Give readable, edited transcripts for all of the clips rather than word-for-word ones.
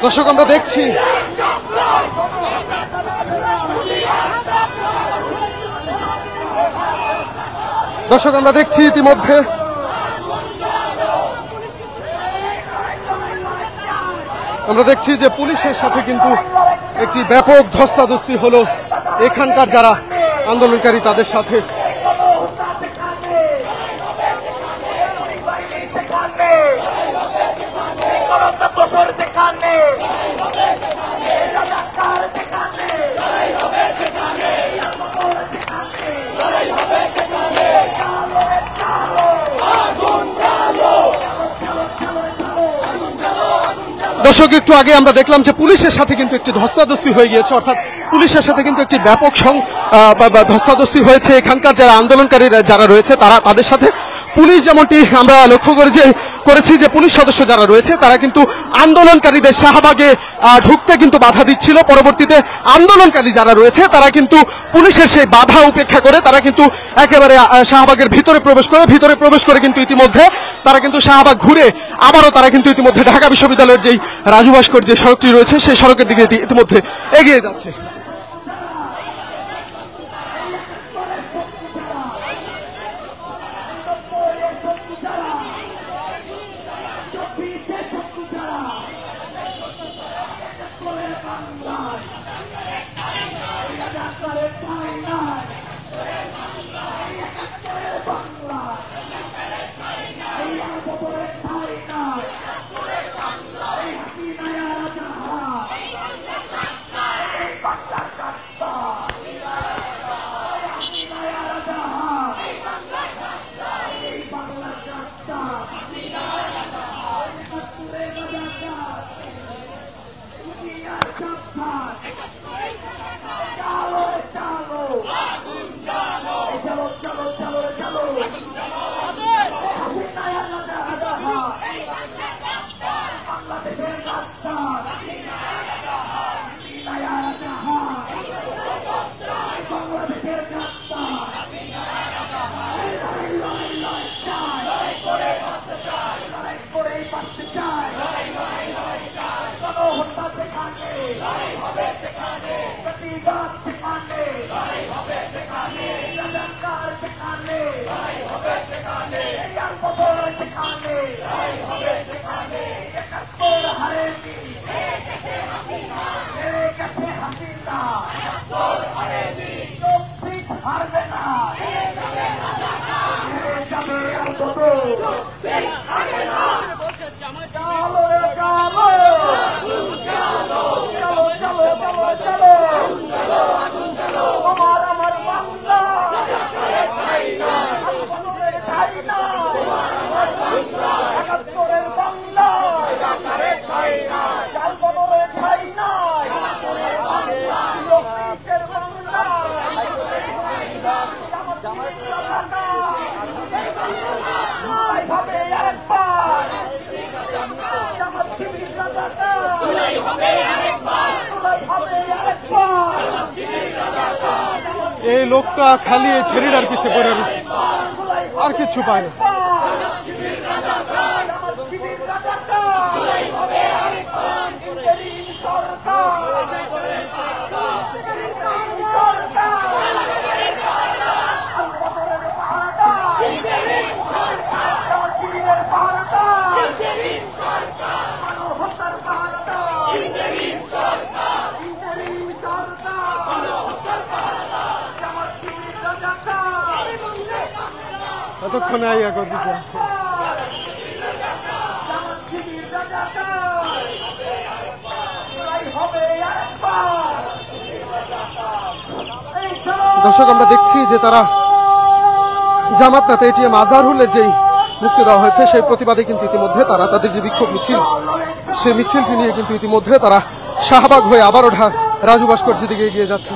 দর্শক আমরা দেখছি ইতিমধ্যে যে পুলিশের সাথে কিন্তু একটি ব্যাপক ধস্তাধস্তি হলো এখানকার যারা আন্দোলনকারী তাদের সাথে। দর্শক একটু আগে আমরা দেখলাম যে পুলিশের সাথে কিন্তু একটি ধস্তাধস্তি হয়ে গিয়েছে, অর্থাৎ পুলিশের সাথে কিন্তু একটি ব্যাপক ধস্তাধস্তি হয়েছে এখানকার যারা আন্দোলনকারী যারা রয়েছে তাদের সাথে। পুলিশ যেমনটি আমরা লক্ষ্য করেছি যে পুলিশ সদস্য যারা রয়েছে তারা কিন্তু আন্দোলনকারীদের শাহবাগে ঢুকতে কিন্তু বাধা দিচ্ছিল। পরবর্তীতে আন্দোলনকারী যারা রয়েছে তারা কিন্তু পুলিশের সেই বাধা উপেক্ষা করে তারা কিন্তু একেবারে শাহবাগের ভিতরে প্রবেশ করে কিন্তু ইতিমধ্যে তারা কিন্তু শাহবাগ ঘুরে আবারও তারা কিন্তু ইতিমধ্যে ঢাকা বিশ্ববিদ্যালয়ের যেই রাজু ভাস্কর যে সড়কটি রয়েছে সেই সড়কের দিকে ইতিমধ্যে এগিয়ে যাচ্ছে। এই লোকটা খালি ছেড়িটার পিছে পড়ে রয়েছে, আর কিছু পায় না। এতক্ষণে আইয়া করতেছে। দর্শক আমরা দেখছি যে তারা জামাত নেতা এটিএম আজহারুলের যেই মুক্তি দেওয়া হয়েছে সেই প্রতিবাদে কিন্তু ইতিমধ্যে তারা তাদের যে বিক্ষোভ মিছিল সেই মিছিলটি নিয়ে কিন্তু ইতিমধ্যে তারা শাহবাগ হয়ে আবারও রাজু ভাস্কর্যের দিকে এগিয়ে যাচ্ছে।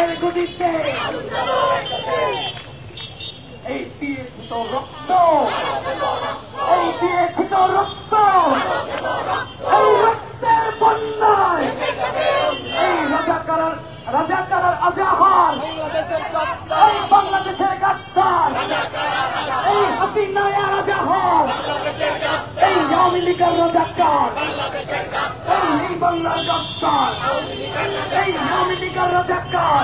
রক্তের গতিতে এই তীর্থ রক্ত, এই তীর্থ রক্ত, এই রক্তের বন্যায় এই রাজাকার আজাহার, এই বাংলাদেশের গাদ্দার, এই হাসিনার আজাহার, এই আওয়ামী লীগের রাজাকার, এই বাংলার গাদ্দার, এই আওয়ামী লীগের রাজাকার,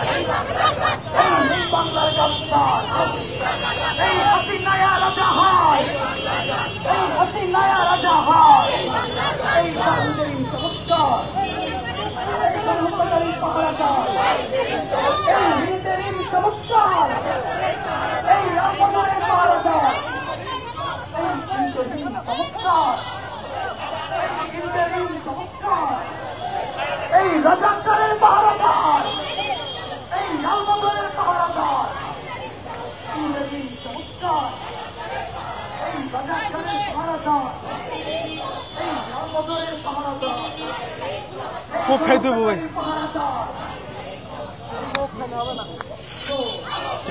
এই বাংলার গাদ্দার, এই হাসিনার আজাহার, এই হাসিনার আজাহার, এই বাংলাদেশ সংস্কার, এই সংস্কারের পাহারাদার, এই হিন্দের সংস্কার, এই রামনাথের পাহারাদার, এই হিন্দের সংস্কার, এই হিন্দের সংস্কার, এই রাজাকারের পাহারাদার, এই রামনাথের পাহারাদার, হিন্দের সংস্কার, এই রাজাকারের পাহারাদার, এই রামনাথের পাহারাদার, খুব খাইতে ভাই।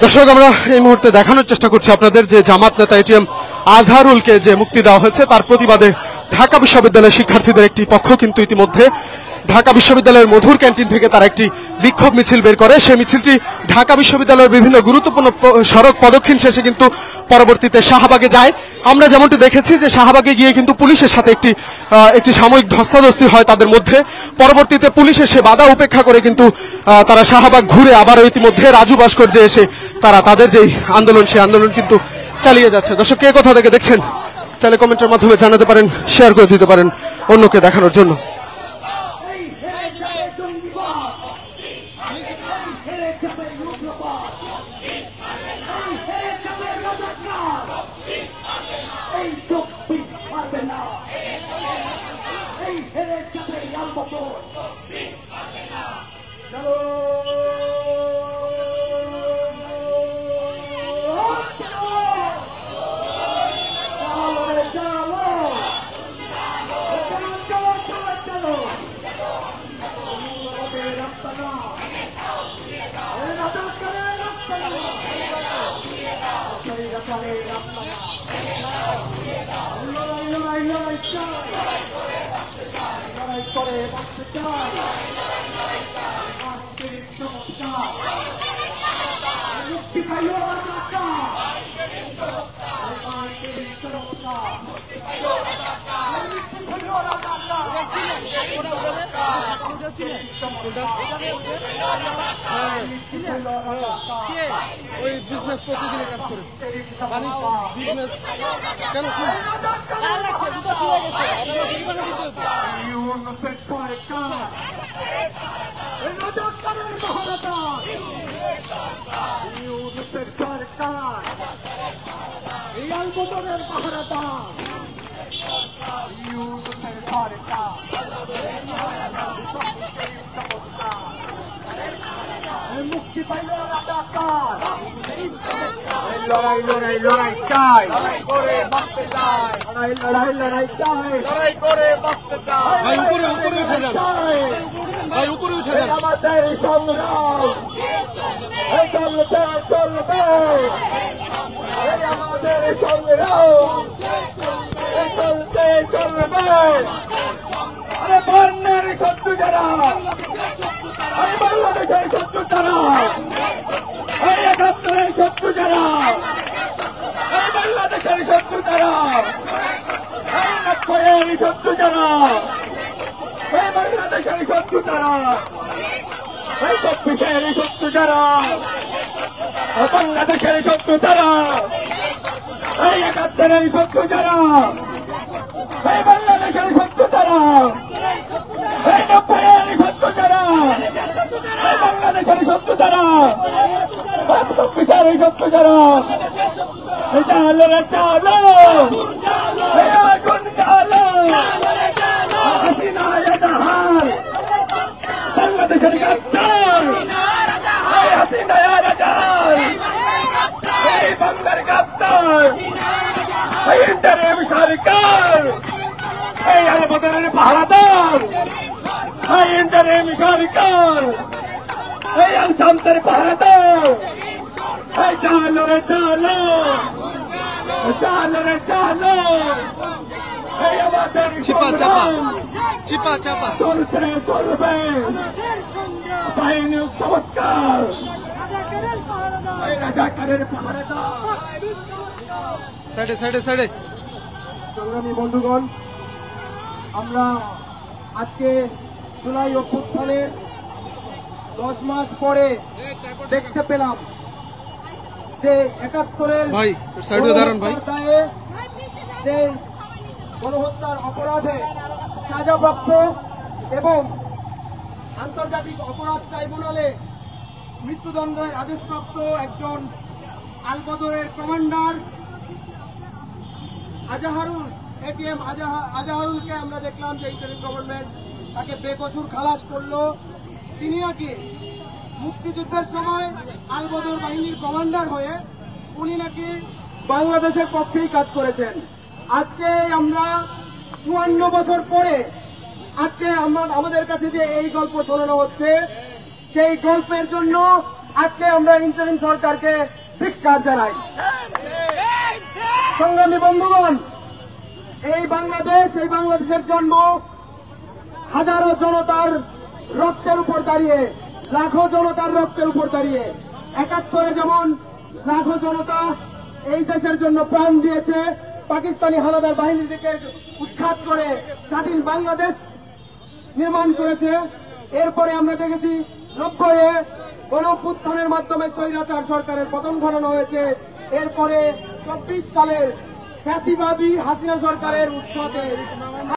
দর্শক, আমরা এই মুহূর্তে দেখানোর চেষ্টা করছি আপনাদের যে জামাত নেতা এটিএম আজহারুলকে যে মুক্তি দেওয়া হয়েছে তার প্রতিবাদে ঢাকা বিশ্ববিদ্যালয়ের শিক্ষার্থীদের একটি পক্ষ কিন্তু ইতিমধ্যে ঢাকা বিশ্ববিদ্যালয়ের মধুর ক্যান্টিন থেকে তারা একটি বিক্ষোভ মিছিল বের করে। সেই মিছিলটি ঢাকা বিশ্ববিদ্যালয়ের বিভিন্ন গুরুত্বপূর্ণ সড়ক প্রদক্ষিণ শেষে কিন্তু পরবর্তীতে শাহবাগে যায়। আমরা যেমনটি দেখেছি যে শাহবাগে গিয়ে কিন্তু পুলিশের সাথে একটি সাময়িক ধস্তাধস্তি হয় তাদের মধ্যে। পরবর্তীতে পুলিশের সে বাধা উপেক্ষা করে কিন্তু তারা শাহবাগ ঘুরে আবারও ইতিমধ্যে রাজু ভাস্কর্যে এসে তারা তাদের যেই আন্দোলন সেই আন্দোলন কিন্তু চালিয়ে যাচ্ছে। দর্শক, কে কোথা থেকে দেখছেন চাইলে কমেন্টের মাধ্যমে জানাতে পারেন, শেয়ার করে দিতে পারেন অন্যকে দেখানোর জন্য। ওই বিজনেস প্রতিদিনের কাজ করে বিজনেস কেন মুক্তি পাইল রাজাকার, লড়াই লড়াই লড়াই চাই, লড়াই করে বাঁচতে চাই, লড়াই লড়াই লড়াই চাই, লড়াই করে বাঁচতে চাই। ভাই উপরে উপরে উঠে যান, ভাই উপরে উঠে যান। আমাদের সংগ্রাম চলবে চলবে, আমাদের সংগ্রাম চলতে চলবে। আরে বন্যার শত্রু যারা, আরে বাংলাদেশের শত্রু যারা, এই ৭১-এর শত্রু যারা, এই বাংলাদেশের শত্রু যারা, এই ৯০-এর শত্রু যারা, এই বাংলাদেশের শত্রু যারা, এই ২৪-এর শত্রু যারা, বাংলাদেশের শত্রু যারা, এই ৭১-এর শত্রু যারা, এই বাংলাদেশের শত্রু যারা, এই ৯০-এর শত্রু যারা, এই বাংলাদেশের শত্রু যারা, ২৪-এর শত্রু যারা, চালো রে চালো, আগুন চালো, হাসিনা আজাহার, বাংলাদেশের গাদ্দার, হাসিনা আজাহার, এই বাংলার গাদ্দার, এই ইন্টারিম সরকার, এই আলবদরের পাহারাদার, এই ইন্টারিম সরকার, এই শান্তির পাহারা দাও, এই চালো রে চালো, চালো রে চালো, এই আমাদের চিপা চাপা চলছে চলবে বাহিনী চমৎকার, এই রাজাকারের পাহারা দাও। সাইডে সংগ্রামী বন্ধুগণ, আমরা আজকে জুলাই অভ্যুত্থানের 10 মাস পরে দেখতে পেলাম যে 71-এর ভাই, সাইডে দাঁড়ান ভাই। দায়ে যে গণহত্যার অপরাধে সাজাপ্রাপ্ত এবং আন্তর্জাতিক অপরাধ ট্রাইব্যুনালে মৃত্যুদণ্ডের আদেশপ্রাপ্ত একজন আলবদরের কমান্ডার আজাহারুল এটিএম আজাহারুলকে আমরা দেখলাম যে ইন্টারিম গভর্নমেন্ট তাকে বেকসুর খালাস করলো। তিনি নাকি মুক্তিযুদ্ধের সময় আলবদর বাহিনীর কমান্ডার হয়ে উনি নাকি বাংলাদেশের পক্ষেই কাজ করেছেন। আজকে আমরা 54 বছর পরে আজকে আমাদের কাছে যে এই গল্প শোনানো হচ্ছে, সেই গল্পের জন্য আজকে আমরা ইন্টারিম সরকারকে ধিক্কার জানাই। সংগ্রামী বন্ধুগণ, এই বাংলাদেশের জন্ম হাজারো জনতার রক্তের উপর দাঁড়িয়ে, লাখো জনতার রক্তের উপর দাঁড়িয়ে। 71-এ যেমন লাখো জনতা এই দেশের জন্য প্রাণ দিয়েছে, পাকিস্তানি হানাদার বাহিনী থেকে উৎখাত করে স্বাধীন বাংলাদেশ নির্মাণ করেছে। এরপরে আমরা দেখেছি 90-এ গণঅভ্যুত্থানের মাধ্যমে স্বৈরাচার সরকারের পতন ঘটানো হয়েছে। এরপরে 24 সালের ফ্যাসিবাদী হাসিনা সরকারের উৎখাতে